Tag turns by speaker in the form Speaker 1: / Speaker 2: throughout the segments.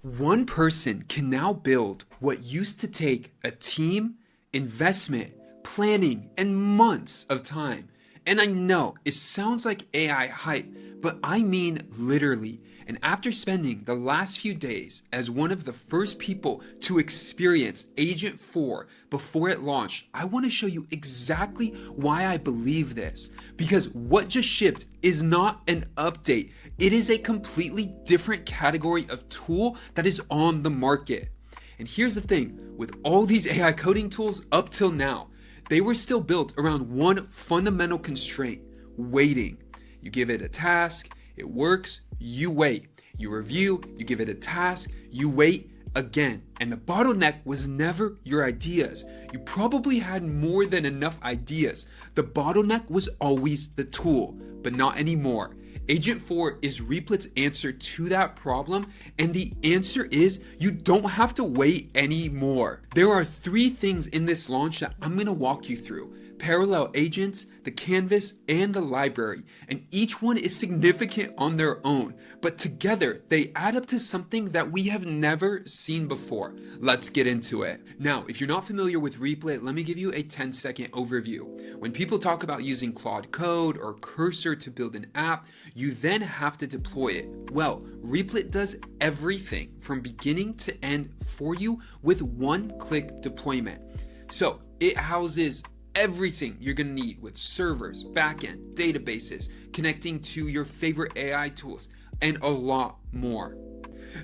Speaker 1: One person can now build what used to take a team, investment, planning, and months of time. And I know it sounds like AI hype, but I mean literally. And after spending the last few days as one of the first people to experience Agent 4 before it launched, I want to show you exactly why I believe this. Because what just shipped is not an update. It is a completely different category of tool that is on the market. And here's the thing, with all these AI coding tools up till now, they were still built around one fundamental constraint: waiting. You give it a task, it works, you wait. You review, you give it a task, you wait again. And the bottleneck was never your ideas. You probably had more than enough ideas. The bottleneck was always the tool, but not anymore. Agent 4 is Replit's answer to that problem, and the answer is you don't have to wait anymore. There are 3 things in this launch that I'm going to walk you through: parallel agents, the canvas, and the library. And each one is significant on their own, but together they add up to something that we have never seen before. Let's get into it. Now, if you're not familiar with Replit, let me give you a 10-second overview. When people talk about using Claude Code or Cursor to build an app, you then have to deploy it. Well, Replit does everything from beginning to end for you with one-click deployment. So it houses everything you're going to need with servers, backend, databases, connecting to your favorite AI tools, and a lot more.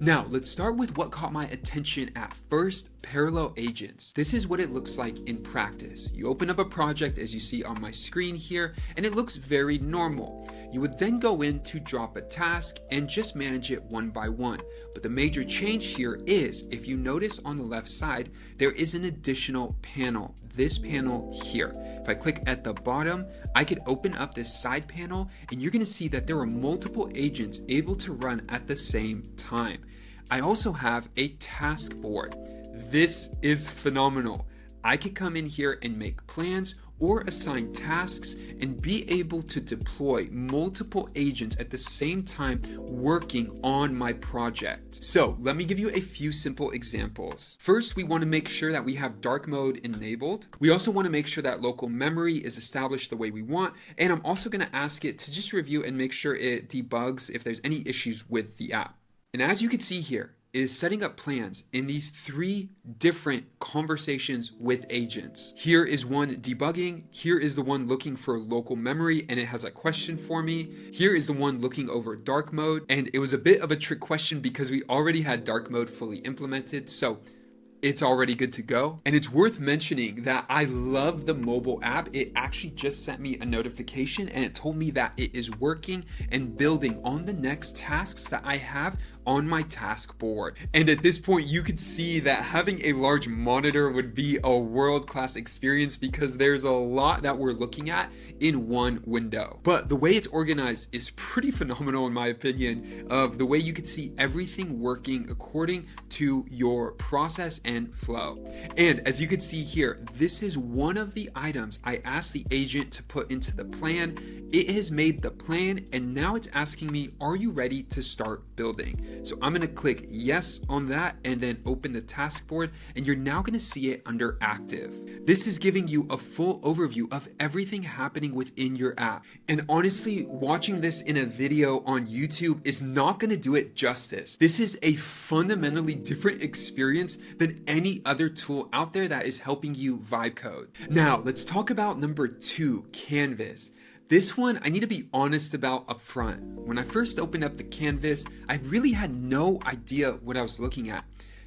Speaker 1: Now, let's start with what caught my attention at first: parallel agents. This is what it looks like in practice. You open up a project as you see on my screen here, and it looks very normal. You would then go in to drop a task and just manage it one by one. But the major change here is, if you notice on the left side, there is an additional panel. This panel here. If I click at the bottom, I could open up this side panel, and you're going to see that there are multiple agents able to run at the same time. I also have a task board. This is phenomenal. I could come in here and make plans or assign tasks and be able to deploy multiple agents at the same time working on my project. So let me give you a few simple examples. First, we want to make sure that we have dark mode enabled. We also want to make sure that local memory is established the way we want. And I'm also going to ask it to just review and make sure it debugs if there's any issues with the app. And as you can see here, it is setting up plans in these 3 different conversations with agents. Here is one debugging. Here is the one looking for local memory, and it has a question for me. Here is the one looking over dark mode, and it was a bit of a trick question because we already had dark mode fully implemented, so it's already good to go. And it's worth mentioning that I love the mobile app. It actually just sent me a notification and it told me that it is working and building on the next tasks that I have on my task board. And at this point, you could see that having a large monitor would be a world-class experience because there's a lot that we're looking at in one window. But the way it's organized is pretty phenomenal in my opinion, of the way you could see everything working according to your process and flow. And as you can see here, this is one of the items I asked the agent to put into the plan. It has made the plan, and now it's asking me, are you ready to start building? So I'm going to click yes on that and then open the task board, and you're now going to see it under active. This is giving you a full overview of everything happening within your app. And honestly, watching this in a video on YouTube is not going to do it justice. This is a fundamentally different experience than any other tool out there that is helping you vibe code. Now, let's talk about number 2, Canvas. This one I need to be honest about up front. When I first opened up the canvas, I really had no idea what I was looking at.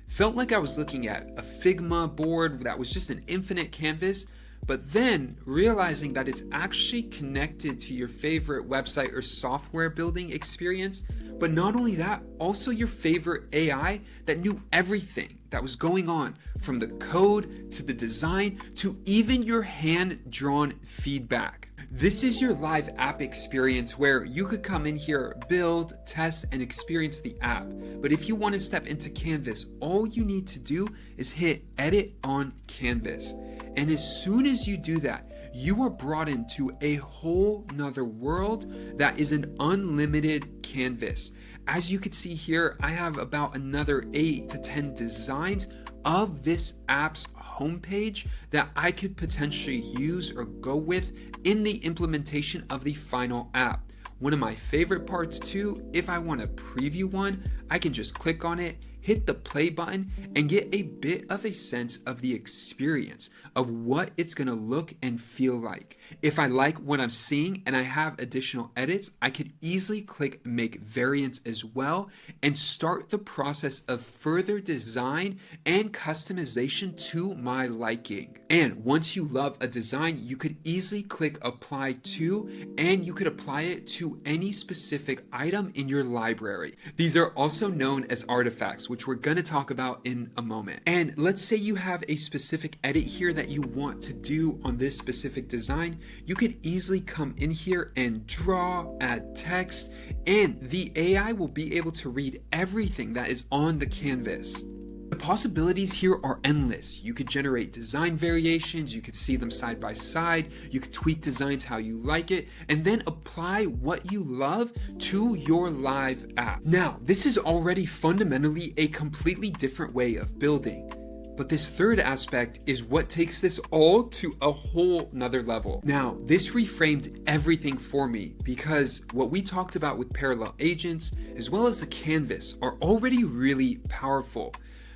Speaker 1: Felt like I was looking at a Figma board that was just an infinite canvas, but then realizing that it's actually connected to your favorite website or software building experience. But not only that, also your favorite AI that knew everything that was going on, from the code to the design to even your hand-drawn feedback. This is your live app experience where you could come in here, build, test, and experience the app. But if you want to step into Canvas, all you need to do is hit edit on Canvas. And as soon as you do that, you are brought into a whole nother world that is an unlimited canvas. as you can see here, I have about another 8 to 10 designs of this app's homepage that I could potentially use or go with in the implementation of the final app. One of my favorite parts too, if I want to preview one, I can just click on it, hit the play button, and get a bit of a sense of the experience of what it's going to look and feel like. If I like what I'm seeing and I have additional edits, I could easily click make variants as well and start the process of further design and customization to my liking. And once you love a design, you could easily click apply to, and you could apply it to any specific item in your library. These are also known as artifacts, which we're going to talk about in a moment. And let's say you have a specific edit here that you want to do on this specific design. You could easily come in here and draw, add text, and the AI will be able to read everything that is on the canvas. The possibilities here are endless. You could generate design variations, you could see them side by side, you could tweak designs how you like it, and then apply what you love to your live app. Now, this is already fundamentally a completely different way of building. But this third aspect is what takes this all to a whole nother level. Now, this reframed everything for me because what we talked about with parallel agents, as well as the canvas, are already really powerful.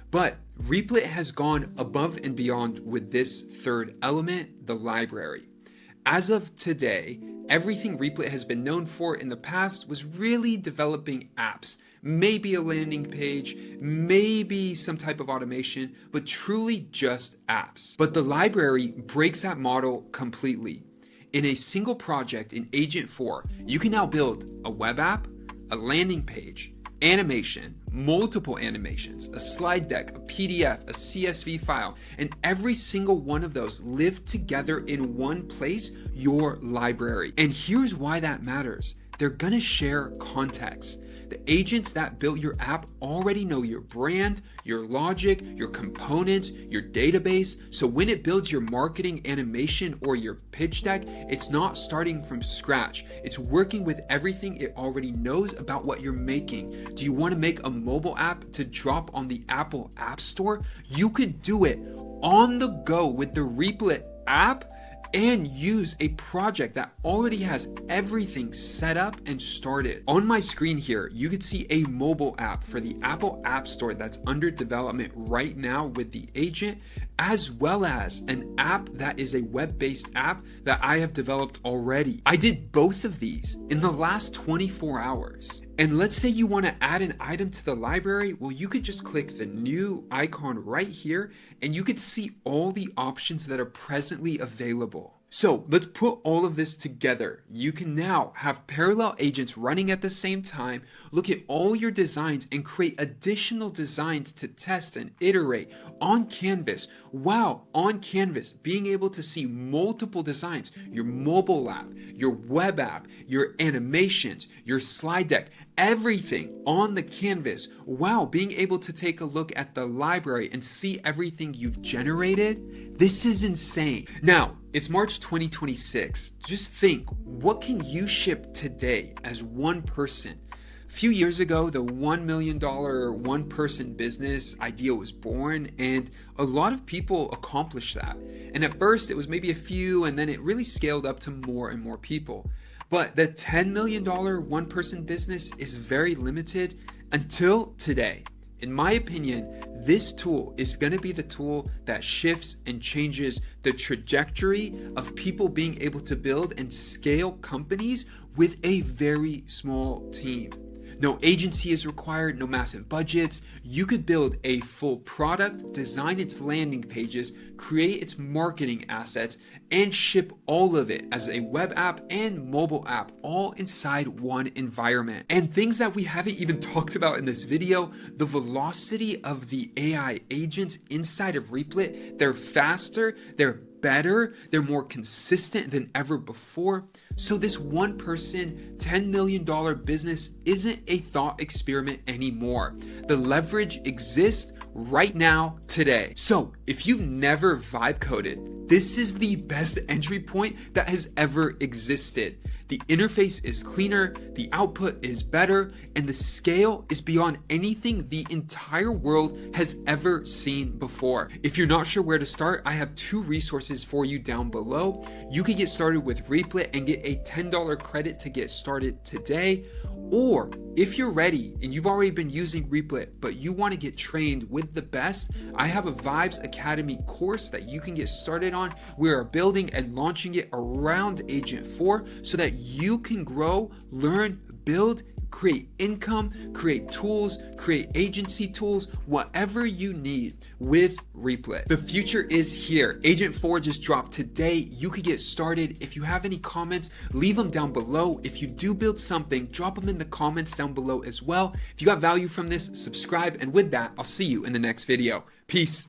Speaker 1: But Replit has gone above and beyond with this third element, the library. As of today, everything Replit has been known for in the past was really developing apps, maybe a landing page, maybe some type of automation, but truly just apps. But the library breaks that model completely. In a single project in Agent 4, you can now build a web app, a landing page, animation, multiple animations, a slide deck, a PDF, a CSV file, and every single one of those live together in one place, your library. And here's why that matters. They're gonna share context. The agents that built your app already know your brand, your logic, your components, your database. So when it builds your marketing animation or your pitch deck, it's not starting from scratch. It's working with everything it already knows about what you're making. Do you want to make a mobile app to drop on the Apple App Store? You could do it on the go with the Replit app and use a project that already has everything set up and started. On my screen here, you could see a mobile app for the Apple App Store that's under development right now with the agent, as well as an app that is a web-based app that I have developed already. I did both of these in the last 24 hours. And let's say you want to add an item to the library, well, you could just click the new icon right here and you could see all the options that are presently available. So let's put all of this together. You can now have parallel agents running at the same time, look at all your designs and create additional designs to test and iterate on Canvas. Wow, on Canvas, being able to see multiple designs, your mobile app, your web app, your animations, your slide deck, everything on the canvas. Wow, being able to take a look at the library and see everything you've generated. This is insane. Now, it's March 2026. Just think, what can you ship today as one person? A few years ago, the $1 million one-person business idea was born, and a lot of people accomplished that. And at first, it was maybe a few, and then it really scaled up to more and more people. But the $10 million one-person business is very limited until today. In my opinion, this tool is going to be the tool that shifts and changes the trajectory of people being able to build and scale companies with a very small team. No agency is required, no massive budgets. You could build a full product, design its landing pages, create its marketing assets, and ship all of it as a web app and mobile app all inside one environment. And things that we haven't even talked about in this video, the velocity of the AI agents inside of Replit, they're faster, they're better, they're more consistent than ever before. So this one person, $10 million business isn't a thought experiment anymore. The leverage exists right now, today. So if you've never vibe coded, this is the best entry point that has ever existed. The interface is cleaner, the output is better, and the scale is beyond anything the entire world has ever seen before. If you're not sure where to start, I have 2 resources for you down below. You can get started with Replit and get a $10 credit to get started today. Or if you're ready and you've already been using Replit, but you want to get trained with the best, I have a Vibes Academy course that you can get started on. We are building and launching it around Agent 4 so that you can grow, learn, build, create income, create tools, create agency tools, whatever you need with Replit. The future is here. Agent 4 just dropped today. You could get started. If you have any comments, leave them down below. If you do build something, drop them in the comments down below as well. If you got value from this, subscribe. And with that, I'll see you in the next video. Peace.